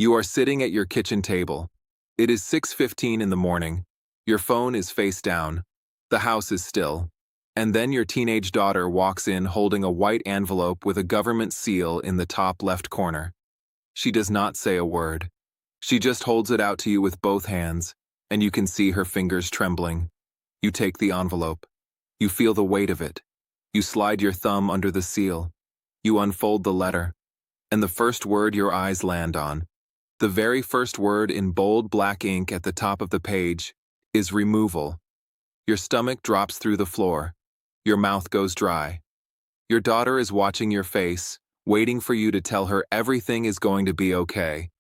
You are sitting at your kitchen table. It is 6:15 in the morning. Your phone is face down. The house is still. And then your teenage daughter walks in holding a white envelope with a government seal in the top left corner. She does not say a word. She just holds it out to you with both hands, and you can see her fingers trembling. You take the envelope. You feel the weight of it. You slide your thumb under the seal. You unfold the letter. And the first word your eyes land on, the very first word in bold black ink at the top of the page, is removal. Your stomach drops through the floor. Your mouth goes dry. Your daughter is watching your face, waiting for you to tell her everything is going to be okay.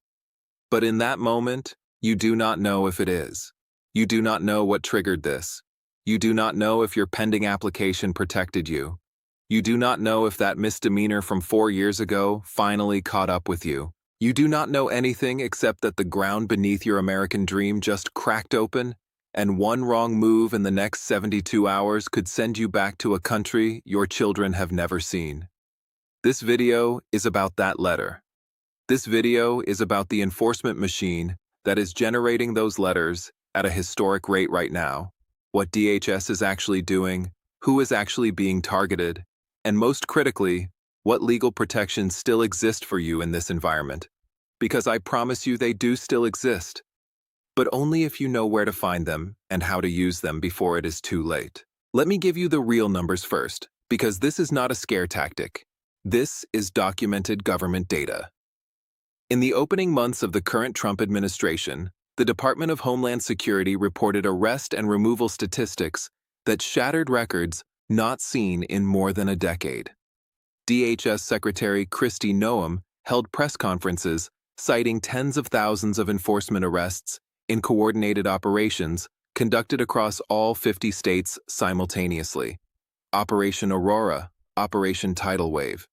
But in that moment, you do not know if it is. You do not know what triggered this. You do not know if your pending application protected you. You do not know if that misdemeanor from 4 years ago finally caught up with you. You do not know anything except that the ground beneath your American dream just cracked open, and one wrong move in the next 72 hours could send you back to a country your children have never seen. This video is about that letter. This video is about the enforcement machine that is generating those letters at a historic rate right now, what DHS is actually doing, who is actually being targeted, and most critically, what legal protections still exist for you in this environment. Because I promise you they do still exist, but only if you know where to find them and how to use them before it is too late. Let me give you the real numbers first, because this is not a scare tactic. This is documented government data. In the opening months of the current Trump administration, the Department of Homeland Security reported arrest and removal statistics that shattered records not seen in more than a decade. DHS Secretary Kristi Noem held press conferences citing tens of thousands of enforcement arrests in coordinated operations conducted across all 50 states simultaneously. Operation Aurora, Operation Tidal Wave.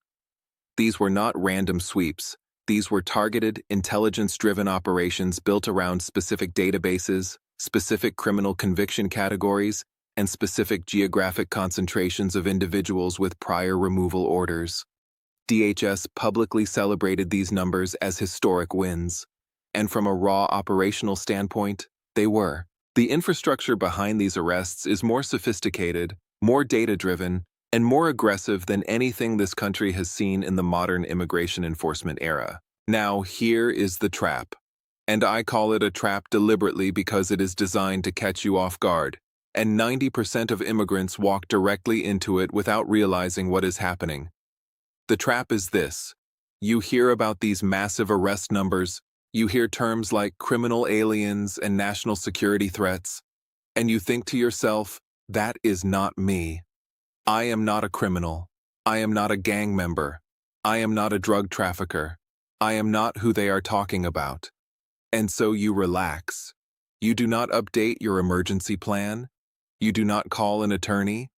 These were not random sweeps. These were targeted, intelligence-driven operations built around specific databases, specific criminal conviction categories, and specific geographic concentrations of individuals with prior removal orders. DHS publicly celebrated these numbers as historic wins, and from a raw operational standpoint, they were. The infrastructure behind these arrests is more sophisticated, more data-driven, and more aggressive than anything this country has seen in the modern immigration enforcement era. Now, here is the trap. And I call it a trap deliberately because it is designed to catch you off guard. And 90% of immigrants walk directly into it without realizing what is happening. The trap is this. You hear about these massive arrest numbers, you hear terms like criminal aliens and national security threats, and you think to yourself, that is not me. I am not a criminal. I am not a gang member. I am not a drug trafficker. I am not who they are talking about. And so you relax. You do not update your emergency plan. You do not call an attorney.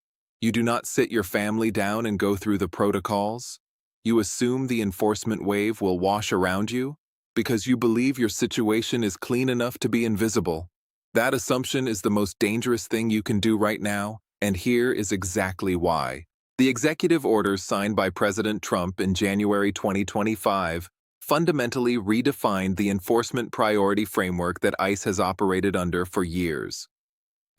You do not sit your family down and go through the protocols. You assume the enforcement wave will wash around you because you believe your situation is clean enough to be invisible. That assumption is the most dangerous thing you can do right now, and here is exactly why. The executive orders signed by President Trump in January 2025 fundamentally redefined the enforcement priority framework that ICE has operated under for years.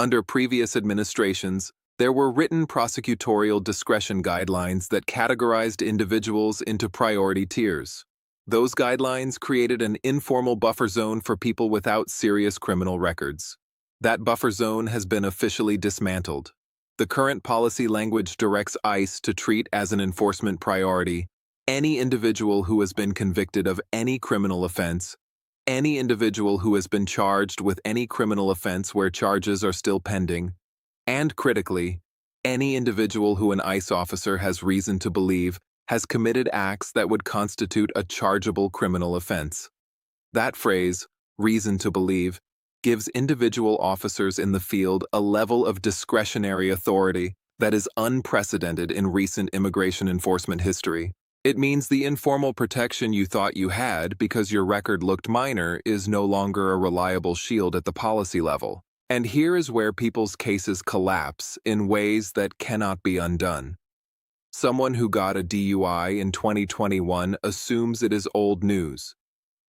Under previous administrations, there were written prosecutorial discretion guidelines that categorized individuals into priority tiers. Those guidelines created an informal buffer zone for people without serious criminal records. That buffer zone has been officially dismantled. The current policy language directs ICE to treat as an enforcement priority any individual who has been convicted of any criminal offense, any individual who has been charged with any criminal offense where charges are still pending, and critically, any individual who an ICE officer has reason to believe has committed acts that would constitute a chargeable criminal offense. That phrase, reason to believe, gives individual officers in the field a level of discretionary authority that is unprecedented in recent immigration enforcement history. It means the informal protection you thought you had because your record looked minor is no longer a reliable shield at the policy level. And here is where people's cases collapse in ways that cannot be undone. Someone who got a DUI in 2021 assumes it is old news.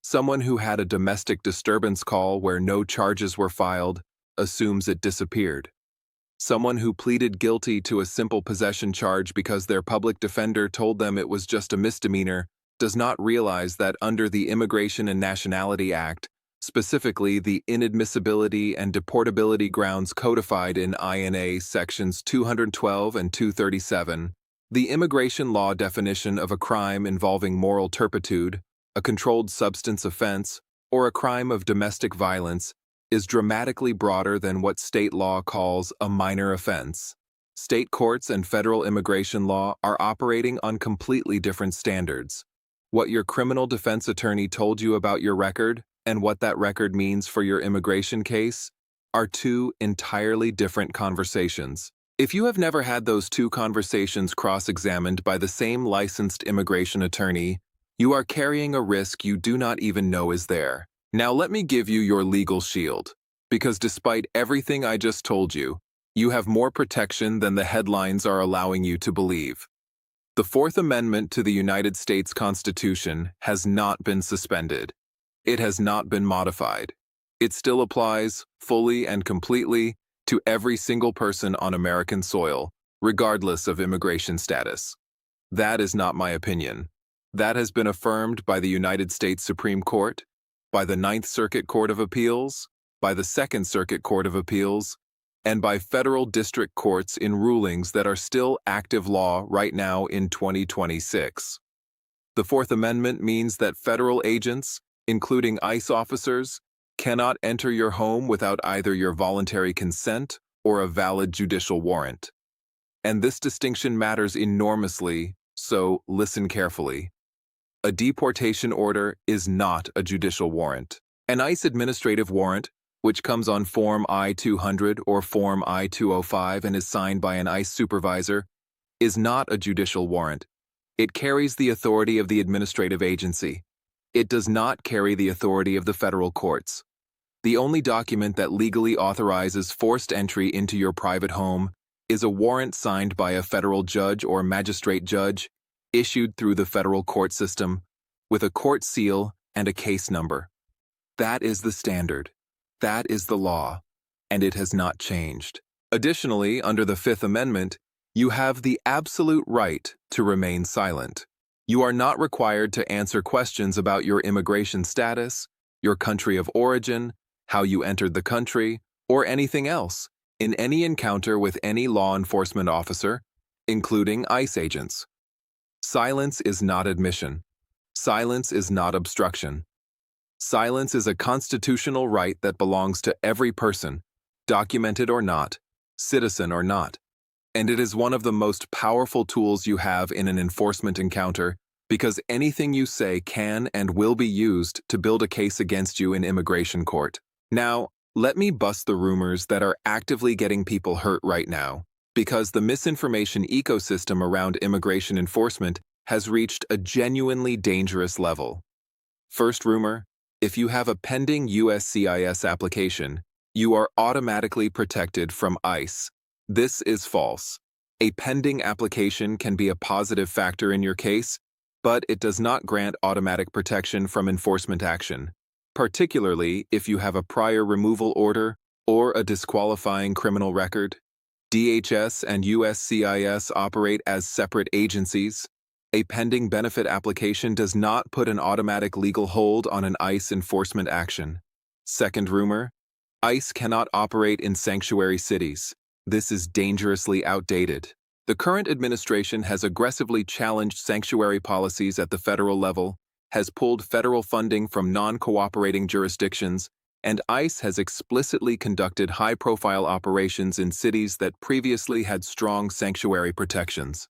Someone who had a domestic disturbance call where no charges were filed assumes it disappeared. Someone who pleaded guilty to a simple possession charge because their public defender told them it was just a misdemeanor does not realize that under the Immigration and Nationality Act, specifically the inadmissibility and deportability grounds codified in INA Sections 212 and 237, the immigration law definition of a crime involving moral turpitude, a controlled substance offense, or a crime of domestic violence is dramatically broader than what state law calls a minor offense. State courts and federal immigration law are operating on completely different standards. What your criminal defense attorney told you about your record and what that record means for your immigration case are two entirely different conversations. If you have never had those two conversations cross-examined by the same licensed immigration attorney, you are carrying a risk you do not even know is there. Now let me give you your legal shield, because despite everything I just told you, you have more protection than the headlines are allowing you to believe. The Fourth Amendment to the United States Constitution has not been suspended. It has not been modified. It still applies, fully and completely, to every single person on American soil, regardless of immigration status. That is not my opinion. That has been affirmed by the United States Supreme Court, by the Ninth Circuit Court of Appeals, by the Second Circuit Court of Appeals, and by federal district courts in rulings that are still active law right now in 2026. The Fourth Amendment means that federal agents, including ICE officers, cannot enter your home without either your voluntary consent or a valid judicial warrant. And this distinction matters enormously, so listen carefully. A deportation order is not a judicial warrant. An ICE administrative warrant, which comes on Form I-200 or Form I-205 and is signed by an ICE supervisor, is not a judicial warrant. It carries the authority of the administrative agency. It does not carry the authority of the federal courts. The only document that legally authorizes forced entry into your private home is a warrant signed by a federal judge or magistrate judge, issued through the federal court system, with a court seal and a case number. That is the standard. That is the law, and it has not changed. Additionally, under the Fifth Amendment, you have the absolute right to remain silent. You are not required to answer questions about your immigration status, your country of origin, how you entered the country, or anything else in any encounter with any law enforcement officer, including ICE agents. Silence is not admission. Silence is not obstruction. Silence is a constitutional right that belongs to every person, documented or not, citizen or not, and it is one of the most powerful tools you have in an enforcement encounter because anything you say can and will be used to build a case against you in immigration court. Now, let me bust the rumors that are actively getting people hurt right now, because the misinformation ecosystem around immigration enforcement has reached a genuinely dangerous level. First rumor: if you have a pending USCIS application, you are automatically protected from ICE. This is false. A pending application can be a positive factor in your case, but it does not grant automatic protection from enforcement action, particularly if you have a prior removal order or a disqualifying criminal record. DHS and USCIS operate as separate agencies. A pending benefit application does not put an automatic legal hold on an ICE enforcement action. Second rumor: ICE cannot operate in sanctuary cities. This is dangerously outdated. The current administration has aggressively challenged sanctuary policies at the federal level, has pulled federal funding from non-cooperating jurisdictions, and ICE has explicitly conducted high-profile operations in cities that previously had strong sanctuary protections.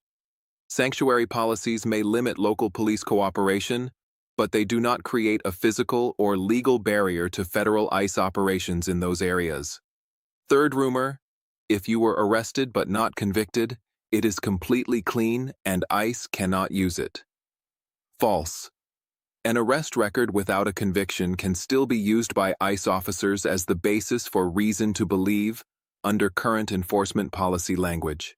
Sanctuary policies may limit local police cooperation, but they do not create a physical or legal barrier to federal ICE operations in those areas. Third rumor: if you were arrested but not convicted, it is completely clean and ICE cannot use it. False. An arrest record without a conviction can still be used by ICE officers as the basis for reason to believe under current enforcement policy language.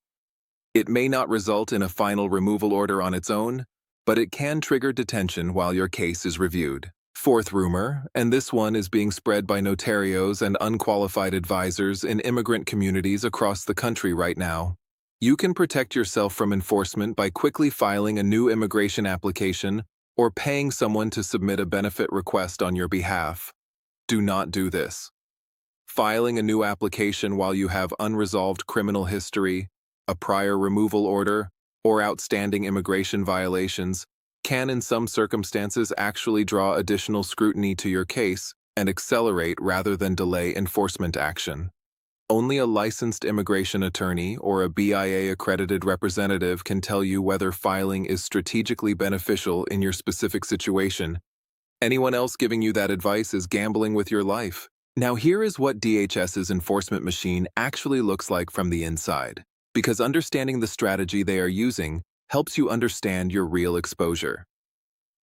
It may not result in a final removal order on its own, but it can trigger detention while your case is reviewed. Fourth rumor, and this one is being spread by notarios and unqualified advisors in immigrant communities across the country right now. You can protect yourself from enforcement by quickly filing a new immigration application or paying someone to submit a benefit request on your behalf. Do not do this. Filing a new application while you have unresolved criminal history, a prior removal order, or outstanding immigration violations can in some circumstances actually draw additional scrutiny to your case and accelerate rather than delay enforcement action. Only a licensed immigration attorney or a BIA-accredited representative can tell you whether filing is strategically beneficial in your specific situation. Anyone else giving you that advice is gambling with your life. Now here is what DHS's enforcement machine actually looks like from the inside, because understanding the strategy they are using helps you understand your real exposure.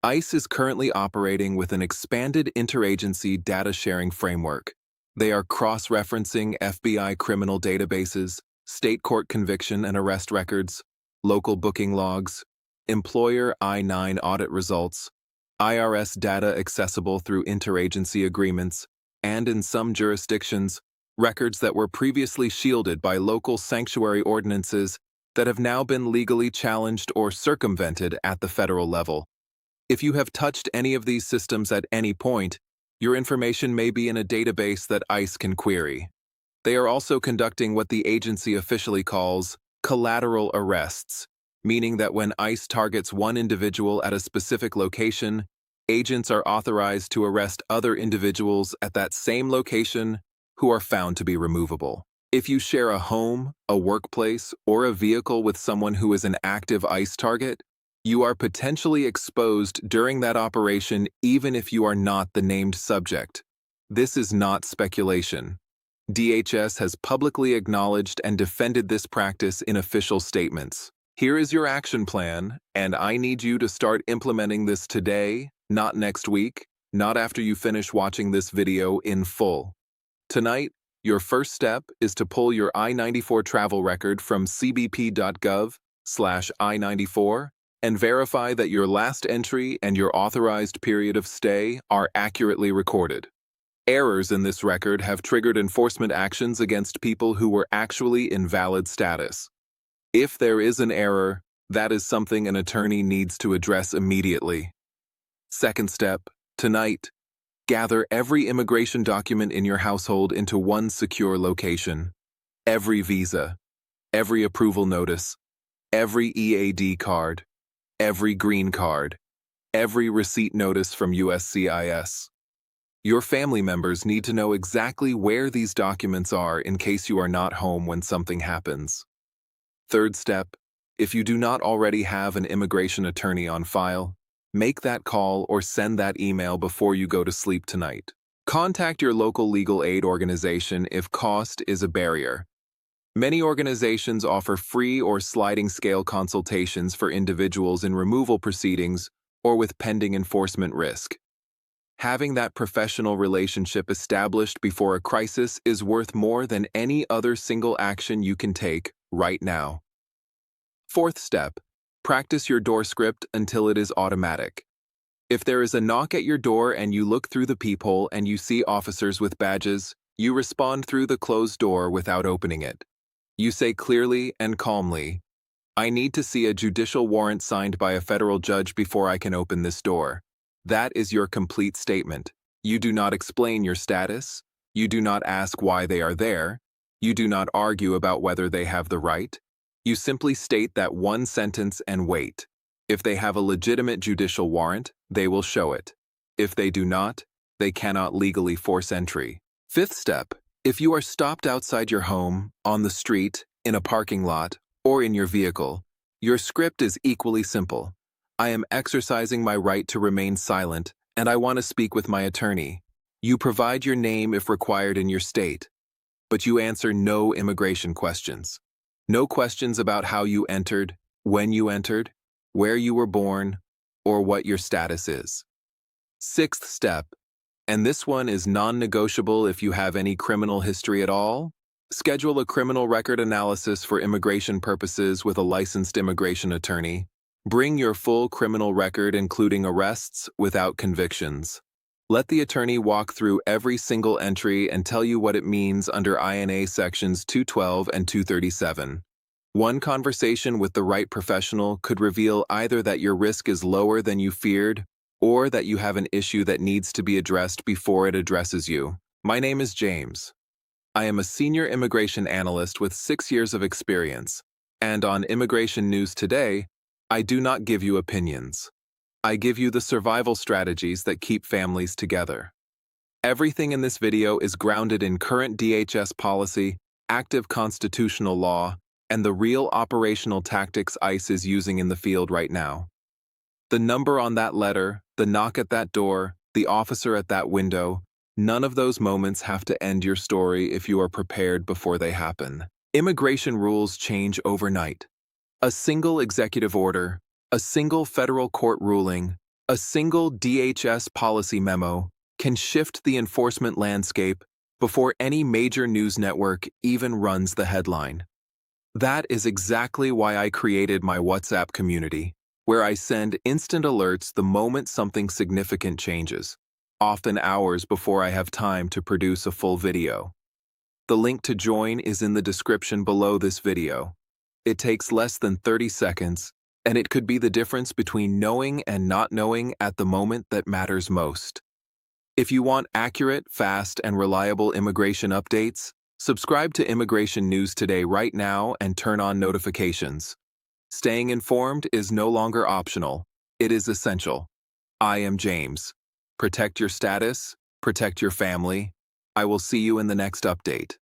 ICE is currently operating with an expanded interagency data sharing framework. They are cross-referencing FBI criminal databases, state court conviction and arrest records, local booking logs, employer I-9 audit results, IRS data accessible through interagency agreements, and in some jurisdictions, records that were previously shielded by local sanctuary ordinances that have now been legally challenged or circumvented at the federal level. If you have touched any of these systems at any point, your information may be in a database that ICE can query. They are also conducting what the agency officially calls collateral arrests, meaning that when ICE targets one individual at a specific location, agents are authorized to arrest other individuals at that same location who are found to be removable. If you share a home, a workplace, or a vehicle with someone who is an active ICE target, you are potentially exposed during that operation even if you are not the named subject. This is not speculation. DHS has publicly acknowledged and defended this practice in official statements. Here is your action plan, and I need you to start implementing this today, not next week, not after you finish watching this video in full. Tonight, your first step is to pull your I-94 travel record from cbp.gov/I-94 and verify that your last entry and your authorized period of stay are accurately recorded. Errors in this record have triggered enforcement actions against people who were actually in valid status. If there is an error, that is something an attorney needs to address immediately. Second step, tonight, gather every immigration document in your household into one secure location. Every visa, every approval notice, every EAD card, every green card, every receipt notice from USCIS. Your family members need to know exactly where these documents are in case you are not home when something happens. Third step, if you do not already have an immigration attorney on file, make that call or send that email before you go to sleep tonight. Contact your local legal aid organization if cost is a barrier. Many organizations offer free or sliding scale consultations for individuals in removal proceedings or with pending enforcement risk. Having that professional relationship established before a crisis is worth more than any other single action you can take right now. Fourth step, practice your door script until it is automatic. If there is a knock at your door and you look through the peephole and you see officers with badges, you respond through the closed door without opening it. You say clearly and calmly, "I need to see a judicial warrant signed by a federal judge before I can open this door." That is your complete statement. You do not explain your status. You do not ask why they are there. You do not argue about whether they have the right. You simply state that one sentence and wait. If they have a legitimate judicial warrant, they will show it. If they do not, they cannot legally force entry. Fifth step, if you are stopped outside your home, on the street, in a parking lot, or in your vehicle, your script is equally simple. I am exercising my right to remain silent, and I want to speak with my attorney. You provide your name if required in your state, but you answer no immigration questions. No questions about how you entered, when you entered, where you were born, or what your status is. Sixth step, and this one is non-negotiable if you have any criminal history at all, schedule a criminal record analysis for immigration purposes with a licensed immigration attorney. Bring your full criminal record including arrests without convictions. Let the attorney walk through every single entry and tell you what it means under INA sections 212 and 237. One conversation with the right professional could reveal either that your risk is lower than you feared or that you have an issue that needs to be addressed before it addresses you. My name is James. I am a senior immigration analyst with 6 years of experience, and on Immigration News Today, I do not give you opinions. I give you the survival strategies that keep families together. Everything in this video is grounded in current DHS policy, active constitutional law, and the real operational tactics ICE is using in the field right now. The number on that letter, the knock at that door, the officer at that window, none of those moments have to end your story if you are prepared before they happen. Immigration rules change overnight. A single executive order, a single federal court ruling, a single DHS policy memo can shift the enforcement landscape before any major news network even runs the headline. That is exactly why I created my WhatsApp community, where I send instant alerts the moment something significant changes, often hours before I have time to produce a full video. The link to join is in the description below this video. It takes less than 30 seconds, and it could be the difference between knowing and not knowing at the moment that matters most. If you want accurate, fast, and reliable immigration updates, subscribe to Immigration News Today right now and turn on notifications. Staying informed is no longer optional. It is essential. I am James. Protect your status, protect your family. I will see you in the next update.